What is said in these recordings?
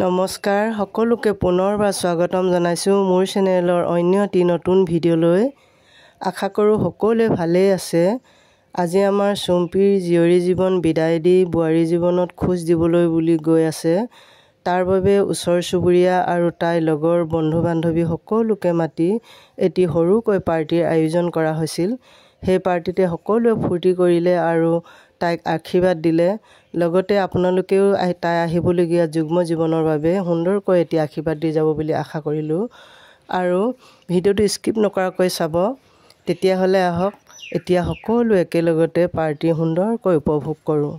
নমস্কাৰ সকলোকে পুনৰবাৰ স্বাগতম জনাইছোঁ মোৰ চেনেলৰ অন্য এটি নতুন ভিডিঅ'লৈ। আশা কৰোঁ সকলোৱে ভালেই আছে। আজি আমাৰ চুম্পীৰ জীয়ৰী জীৱন বিদায় দি বোৱাৰী জীৱনত খোজ দিবলৈ বুলি গৈ আছে। তাৰ বাবে ওচৰ চুবুৰীয়া আৰু তাইৰ লগৰ বন্ধু বান্ধৱী সকলোকে মাতি এটি সৰুকৈ পাৰ্টিৰ আয়োজন কৰা হৈছিল। সেই পাৰ্টিতে সকলোৱে ফূৰ্তি কৰিলে আৰু তাইক আশীৰ্বাদ দিলে। লগতে আপোনালোকেও তাই আহিবলগীয়া যুগ্ম জীৱনৰ বাবে সুন্দৰকৈ এটি আশীৰ্বাদ দি যাব বুলি আশা কৰিলোঁ। আৰু ভিডিঅ'টো স্কিপ নকৰাকৈ চাব। তেতিয়াহ'লে আহক এতিয়া সকলো একেলগতে পাৰ্টি সুন্দৰকৈ উপভোগ কৰোঁ।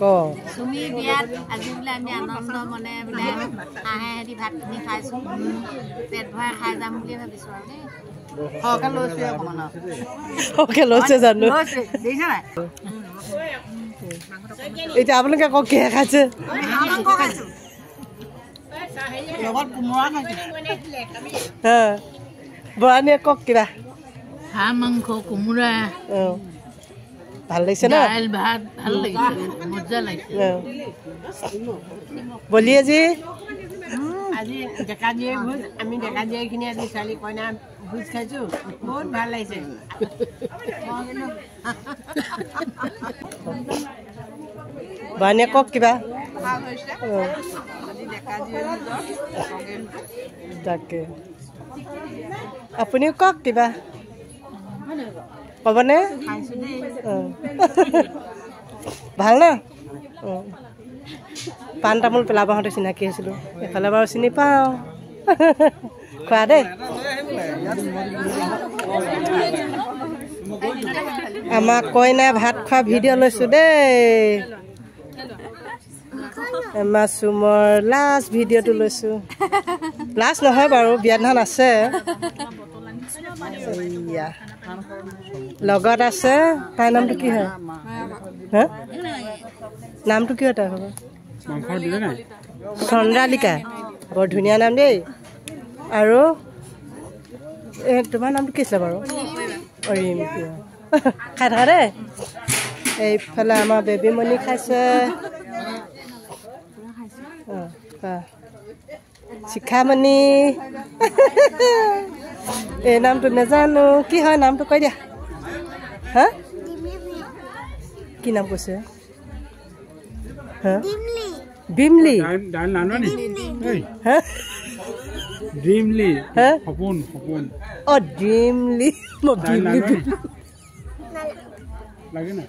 ক তুমি বিয়াত আজি বোলে আমি আনন্দ মনে বোলে হাঁহে হেৰি ভাত কিনি খাইছোঁ পেট ভৰাই খাই যাম বুলি ভাবিছোঁ আৰু দেই সৰহকৈ লৈছোঁ অকণমান সৰহকৈ লৈছে জানো দেখিছে নাই এতিয়া আপোনালোকে আকৌ কিহে খাইছে হাঁহ মাংস খাইছোঁ লগত কোমোৰা খাইছোঁ বৰানীয়ে কওক কিবা হাঁহ মাংস কোমোৰা ভাল লাগিছে ন দাইল ভাত ভাল লাগিছে মজা লাগিছে বলি আজি ডেকা জীয়ে ভোজ আমি ডেকা জীয়েখিনি আজি ছোৱালী কইনা ভোজ খাইছোঁ বহুত ভাল লাগিছে বৰানীয়ে কওক কিবা তাকে আপুনিও কওক কিবা ক'বনে ভাল ন পাণ তামোল পেলাব হওঁতে চিনাকি হৈছিলোঁ এইফালে বাৰু চিনি পাওঁ খোৱা দেই আমাক কইনা ভাত খোৱা ভিডিঅ' লৈছোঁ দেই মাছৰুমৰ লাষ্ট ভিডিঅ'টো লৈছোঁ লাষ্ট নহয় বাৰু বিয়া দিনাখন আছে লগত আছে তাইৰ নামটো কি হয় হা নামটো কি হয় তাই হ'ব চন্দ্ৰালিকা বৰ ধুনীয়া নাম দেই আৰু তোমাৰ নামটো কি আছিলে বাৰু ৰিম্পী খাই থাকা দেই এইফালে আমাৰ বেবীমণি খাইছে শিখামণি এই নামটো নাজানো কি হয় নামটো কৈ দিয়া হা কি নাম কৈছে হা বিমলি ড্ৰিমলি হা সপোন সপোন অ ড্ৰিমলি মই বিমলি লাগে না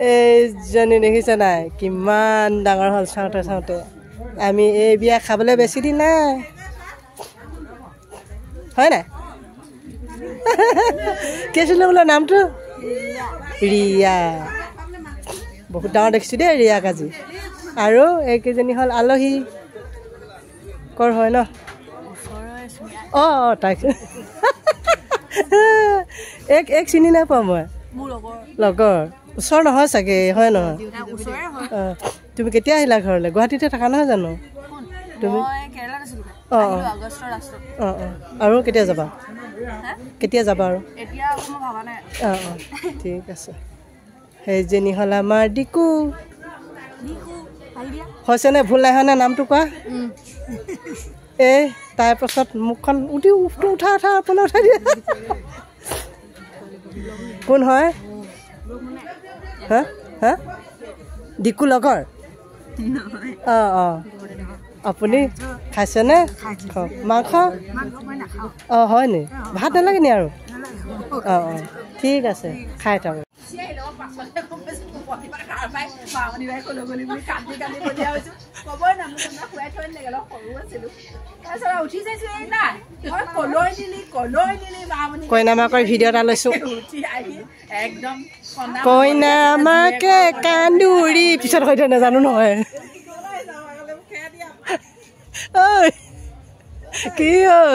এইজনী দেখিছে নাই কিমান ডাঙৰ হ'ল চাওঁতে চাওঁতে আমি এই বিয়া খাবলৈ বেছি দিন নাই হয় নাই কি আছিলে বোলে নামটো ৰিয়া বহুত ডাঙৰ দেখিছোঁ দেই ৰিয়াক আজি আৰু এইকেইজনী হ'ল আলহী কৰ হয় ন অঁ অঁ তাইক এক চিনি নাই পোৱা মই লগৰ ওচৰ নহয় চাগে হয় নহয় অঁ তুমি কেতিয়া আহিলা ঘৰলৈ গুৱাহাটীতে থাকা নহয় জানো তুমি অঁ অঁ অঁ অঁ আৰু কেতিয়া যাবা আৰু অঁ অঁ ঠিক আছে সেইজনী হ'ল আমাৰ ডিকু হৈছেনে ভুল নাই হয়নে নামটো কোৱা এই তাৰপাছত মুখখন উঠা আপোনাৰ উঠাই দিয়া কোন হয় হা হা ডিকু লগৰ অঁ অঁ আপুনি খাইছেনে মাংস অঁ হয় নি ভাত নালাগে নি আৰু অঁ অঁ ঠিক আছে খাই থাকোঁ কইনা মাকৰ ভিডিঅ' এটা লৈছোঁ কইনা মাকে কান্দুৰি পিছত হয়তো নাজানো নহয় ঐ কি হ'ল